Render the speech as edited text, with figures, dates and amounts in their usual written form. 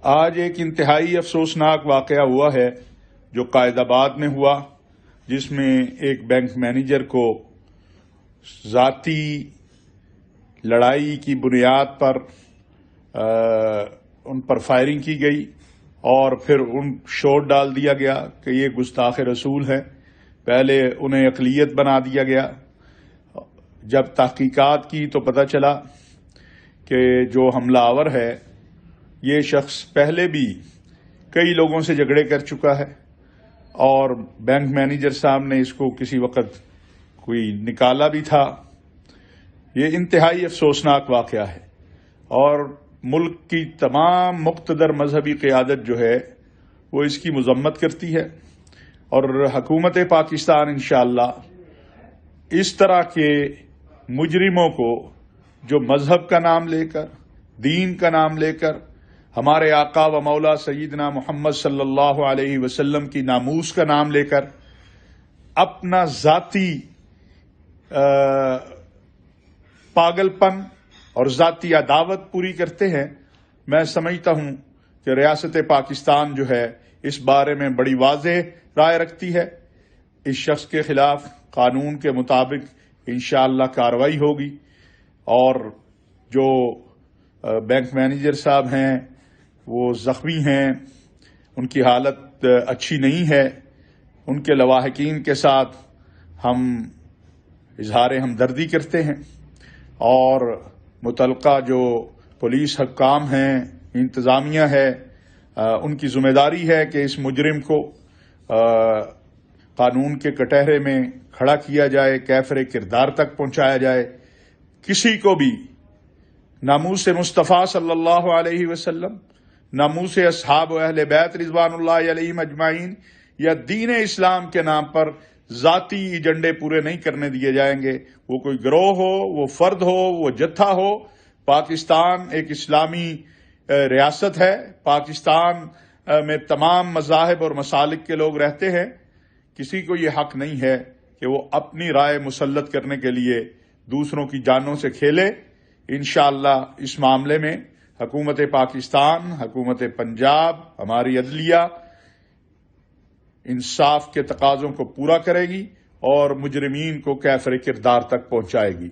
آج ایک انتہائی افسوسناک واقعہ ہوا ہے جو قائد آباد میں ہوا، جس میں ایک بینک مینیجر کو ذاتی لڑائی کی بنیاد پر ان پر فائرنگ کی گئی اور پھر ان شوٹ ڈال دیا گیا کہ یہ گستاخ رسول ہیں۔ پہلے انہیں اقلیت بنا دیا گیا۔ جب تحقیقات کی تو پتہ چلا کہ جو حملہ آور ہے یہ شخص پہلے بھی کئی لوگوں سے جھگڑے کر چکا ہے اور بینک مینیجر صاحب نے اس کو کسی وقت کوئی نکالا بھی تھا۔ یہ انتہائی افسوسناک واقعہ ہے اور ملک کی تمام مقتدر مذہبی قیادت جو ہے وہ اس کی مذمت کرتی ہے، اور حکومت پاکستان انشاءاللہ اس طرح کے مجرموں کو جو مذہب کا نام لے کر، دین کا نام لے کر، ہمارے آقا و مولا سیدنا محمد صلی اللہ علیہ وسلم کی ناموس کا نام لے کر اپنا ذاتی پاگل پن اور ذاتی عداوت پوری کرتے ہیں، میں سمجھتا ہوں کہ ریاست پاکستان جو ہے اس بارے میں بڑی واضح رائے رکھتی ہے۔ اس شخص کے خلاف قانون کے مطابق انشاءاللہ کارروائی ہوگی، اور جو بینک مینیجر صاحب ہیں وہ زخمی ہیں، ان کی حالت اچھی نہیں ہے، ان کے لواحقین کے ساتھ ہم اظہار ہمدردی کرتے ہیں، اور متعلقہ جو پولیس حکام ہیں، انتظامیہ ہے، ان کی ذمہ داری ہے کہ اس مجرم کو قانون کے کٹہرے میں کھڑا کیا جائے، کیفر کردار تک پہنچایا جائے۔ کسی کو بھی ناموس مصطفیٰ صلی اللہ علیہ وسلم، ناموس اصحاب و اہل بیت رضوان اللہ علیہم اجمعین یا دین اسلام کے نام پر ذاتی ایجنڈے پورے نہیں کرنے دیے جائیں گے۔ وہ کوئی گروہ ہو، وہ فرد ہو، وہ جتھا ہو۔ پاکستان ایک اسلامی ریاست ہے، پاکستان میں تمام مذاہب اور مسالک کے لوگ رہتے ہیں۔ کسی کو یہ حق نہیں ہے کہ وہ اپنی رائے مسلط کرنے کے لیے دوسروں کی جانوں سے کھیلے۔ انشاءاللہ اس معاملے میں حکومت پاکستان، حکومت پنجاب، ہماری عدلیہ انصاف کے تقاضوں کو پورا کرے گی اور مجرمین کو کیفر کردار تک پہنچائے گی۔